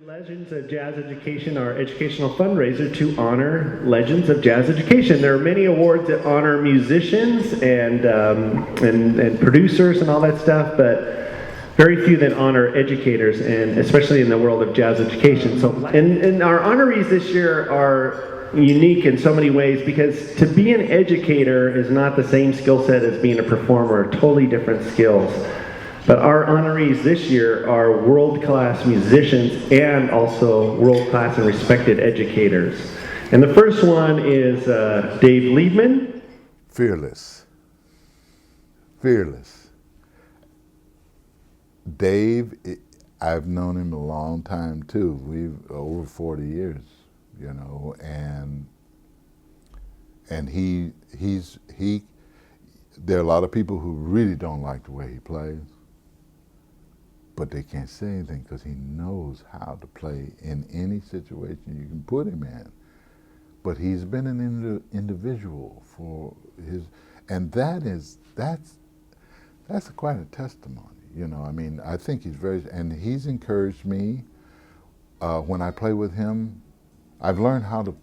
Legends of Jazz Education, our educational fundraiser to honor Legends of Jazz Education. There are many awards that honor musicians and producers and all that stuff, but very few that honor educators, and especially in the world of jazz education. So, and our honorees this year are unique in so many ways, because to be an educator is not the same skill set as being a performer, totally different skills. But our honorees this year are world-class musicians and also world-class and respected educators. And the first one is Dave Liebman. Fearless. Fearless. Dave, I've known him a long time too. We've over 40 years, you know, and there are a lot of people who really don't like the way he plays, but they can't say anything because he knows how to play in any situation you can put him in. But he's been an individual for his, and that's quite a testimony. You know, I mean, I think he's and he's encouraged me when I play with him. I've learned how to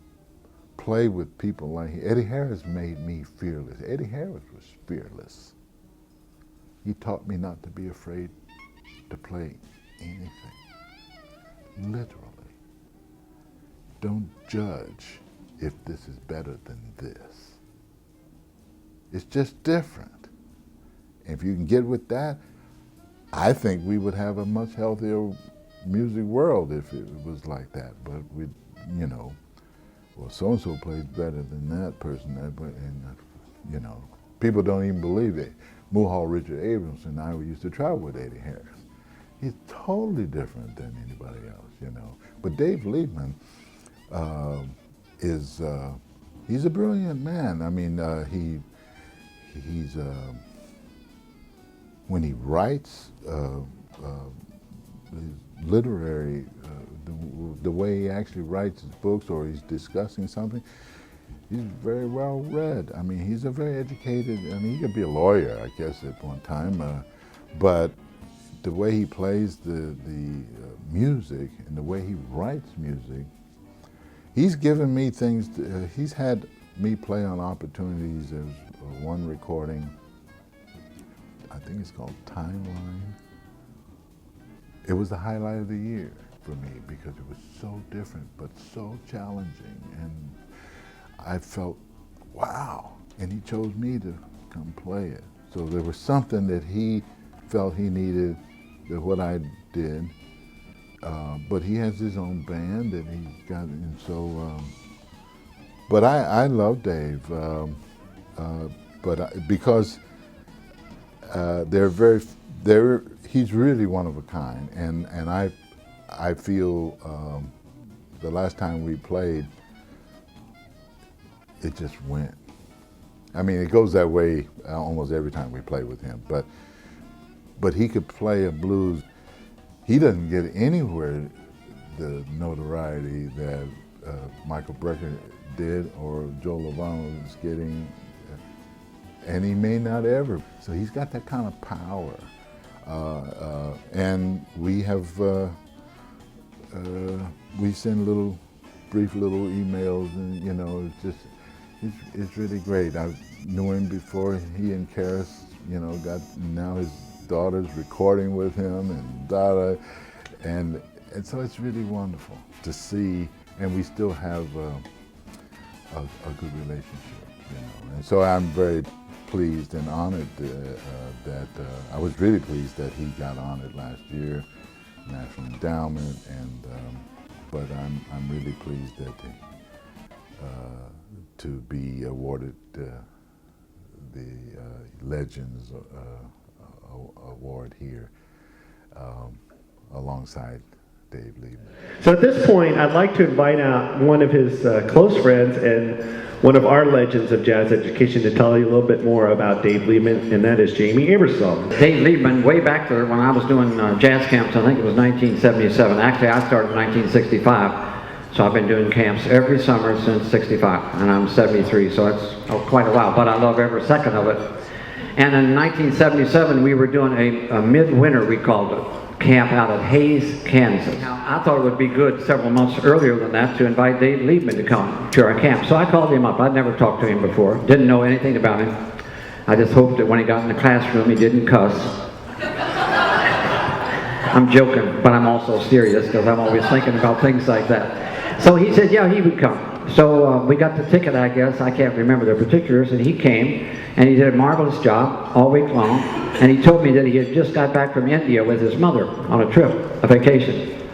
play with people like Eddie Harris made me fearless. Eddie Harris was fearless. He taught me not to be afraid to play anything, literally. Don't judge if this is better than this. It's just different. If you can get with that, I think we would have a much healthier music world if it was like that. But we, you know, well, so-and-so plays better than that person, and you know, people don't even believe it. Mulhall Richard Abrams and I used to travel with Eddie Harris. He's totally different than anybody else, you know. But Dave Liebman he's a brilliant man. I mean, he's when he writes, his literary, the way he actually writes his books or he's discussing something, he's very well read. I mean, he's a very educated, I mean, he could be a lawyer, I guess, at one time, but the way he plays the music and the way he writes music, he's given me things, he's had me play on opportunities. There's one recording, I think it's called Timeline. It was the highlight of the year for me because it was so different but so challenging, and I felt, wow, and he chose me to come play it. So there was something that he felt he needed, that what I did, but he has his own band that he's got, and so, but I love Dave, because he's really one of a kind, and I feel the last time we played, it just went. I mean, it goes that way almost every time we play with him, but he could play a blues. He doesn't get anywhere the notoriety that Michael Brecker did or Joe Lovano was getting, and he may not ever. So he's got that kind of power. And we have, we send brief little emails, and you know, it's really great. I knew him before he and Karis, you know, now his daughter's recording with him, and so it's really wonderful to see, and we still have a good relationship, you know. And so I'm very pleased and honored that I was really pleased that he got honored last year, National Endowment, and but I'm really pleased that to be awarded the Legends award here alongside Dave Liebman. So at this point, I'd like to invite out one of his close friends and one of our legends of jazz education to tell you a little bit more about Dave Liebman, and that is Jamie Aebersold. Dave Liebman, way back there when I was doing jazz camps, I think it was 1977. Actually, I started in 1965. So I've been doing camps every summer since 65, and I'm 73, so it's quite a while, but I love every second of it. And in 1977, we were doing a midwinter, we called it, camp out at Hays, Kansas. Now, I thought it would be good several months earlier than that to invite Dave Liebman to come to our camp. So I called him up. I'd never talked to him before, didn't know anything about him. I just hoped that when he got in the classroom he didn't cuss. I'm joking, but I'm also serious because I'm always thinking about things like that. So he said, yeah, he would come. So we got the ticket, I guess. I can't remember the particulars. And he came, and he did a marvelous job all week long. And he told me that he had just got back from India with his mother on a trip, a vacation.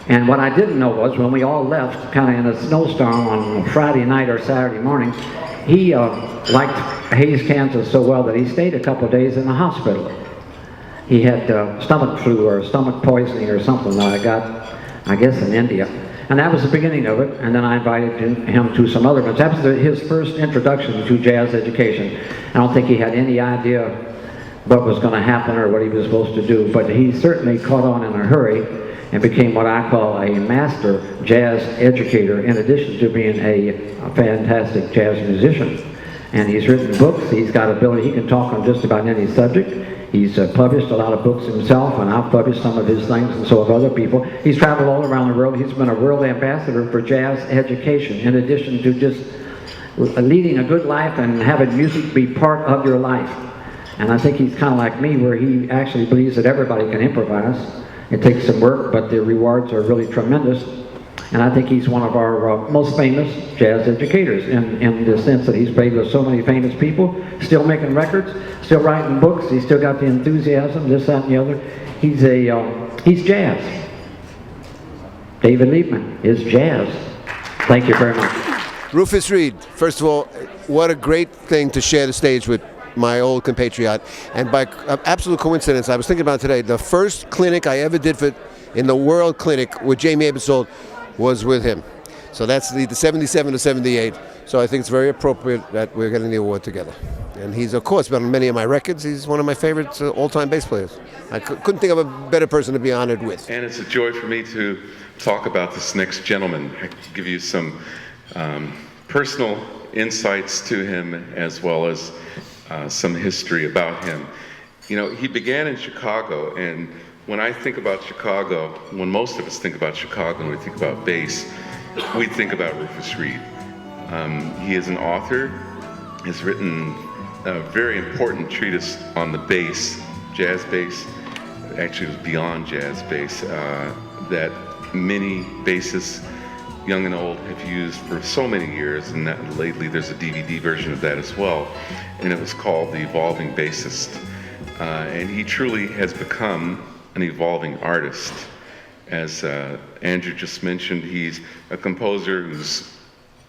And what I didn't know was when we all left, kind of in a snowstorm on Friday night or Saturday morning, he liked Hays, Kansas so well that he stayed a couple of days in the hospital. He had stomach flu or stomach poisoning or something that I got, I guess, in India. And that was the beginning of it, and then I invited him to some other ones. That was his first introduction to jazz education. I don't think he had any idea what was going to happen or what he was supposed to do, but he certainly caught on in a hurry and became what I call a master jazz educator, in addition to being a fantastic jazz musician. And he's written books. He's got ability. He can talk on just about any subject. He's published a lot of books himself, and I've published some of his things, and so have other people. He's traveled all around the world. He's been a world ambassador for jazz education, in addition to just leading a good life and having music be part of your life. And I think he's kind of like me, where he actually believes that everybody can improvise. It takes some work, but the rewards are really tremendous. And I think he's one of our most famous jazz educators in the sense that he's played with so many famous people, still making records, still writing books. He's still got the enthusiasm, this, that, and the other. He's jazz. David Liebman is jazz. Thank you very much. Rufus Reid, first of all, what a great thing to share the stage with my old compatriot. And by absolute coincidence, I was thinking about today, the first clinic I ever did in the World Clinic with Jamie Abensold was with him. So that's the 77 to 78. So I think it's very appropriate that we're getting the award together. And he's, of course, been on many of my records. He's one of my favorite all-time bass players. I couldn't think of a better person to be honored with. And it's a joy for me to talk about this next gentleman. I can give you some personal insights to him, as well as some history about him. You know, he began in Chicago, and when I think about Chicago, when most of us think about Chicago and we think about bass, we think about Rufus Reid. He is an author. He's written a very important treatise on the bass, jazz bass. Actually, it was beyond jazz bass, that many bassists, young and old, have used for so many years, and that lately there's a DVD version of that as well, and it was called The Evolving Bassist. And he truly has become an evolving artist. As Andrew just mentioned, he's a composer who's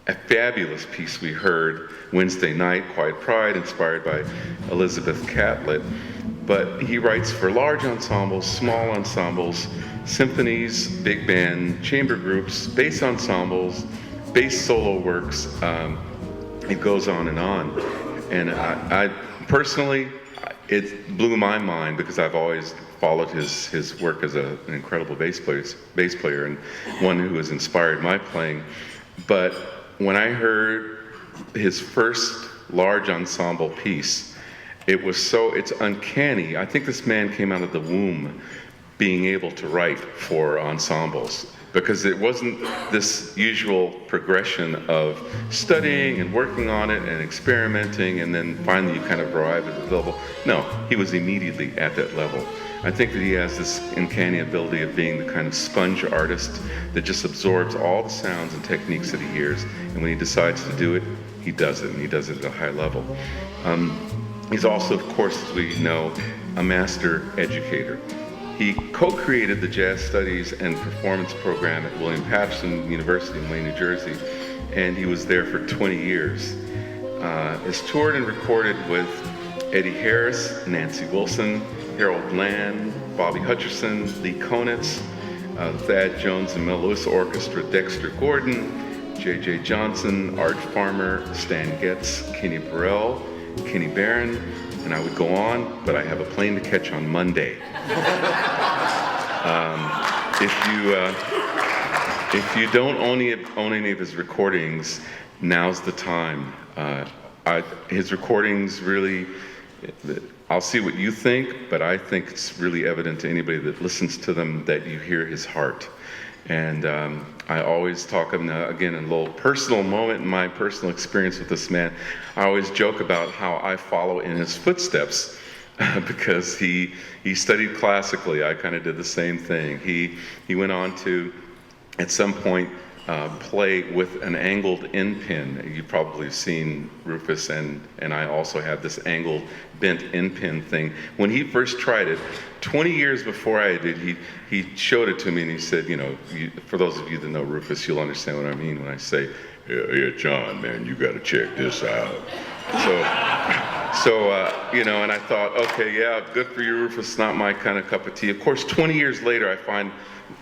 a fabulous piece we heard Wednesday night, Quiet Pride, inspired by Elizabeth Catlett. But he writes for large ensembles, small ensembles, symphonies, big band, chamber groups, bass ensembles, bass solo works. It goes on. And I personally, it blew my mind because I've always followed his work as an incredible bass player and one who has inspired my playing. But when I heard his first large ensemble piece, it's uncanny. I think this man came out of the womb being able to write for ensembles, because it wasn't this usual progression of studying and working on it and experimenting and then finally you kind of arrive at the level. No, he was immediately at that level. I think that he has this uncanny ability of being the kind of sponge artist that just absorbs all the sounds and techniques that he hears, and when he decides to do it, he does it, and he does it at a high level. He's also, of course, as we know, a master educator. He co-created the Jazz Studies and Performance program at William Paterson University in Wayne, New Jersey, and he was there for 20 years. Has toured and recorded with Eddie Harris, Nancy Wilson, Harold Land, Bobby Hutcherson, Lee Konitz, Thad Jones and Mel Lewis Orchestra, Dexter Gordon, J.J. Johnson, Art Farmer, Stan Getz, Kenny Burrell, Kenny Barron, and I would go on, but I have a plane to catch on Monday. If you don't own any of his recordings, now's the time. His recordings really I'll see what you think, but I think it's really evident to anybody that listens to them that you hear his heart. And I always talk, again, a little personal moment in my personal experience with this man. I always joke about how I follow in his footsteps because he studied classically. I kind of did the same thing. He went on to, at some point, play with an angled end pin. You've probably seen Rufus and I also have this angled bent end pin thing. When he first tried it, 20 years before I did, he showed it to me and he said, for those of you that know Rufus, you'll understand what I mean when I say, yeah, John, man, you got to check this out. So, and I thought, okay, yeah, good for you, Rufus, not my kind of cup of tea. Of course, 20 years later, I find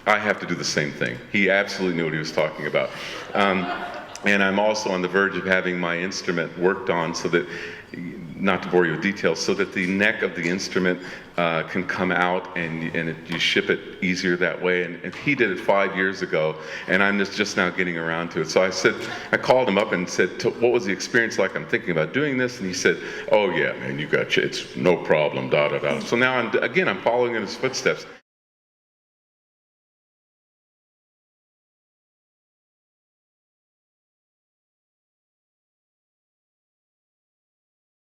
I have to do the same thing. He absolutely knew what he was talking about. And I'm also on the verge of having my instrument worked on so that, not to bore you with details, so that the neck of the instrument can come out and you ship it easier that way. And he did it 5 years ago, and I'm just now getting around to it. So I called him up and said, what was the experience like? I'm thinking about doing this. And he said, oh yeah, man, it's no problem, da, da, da. So now I'm following in his footsteps.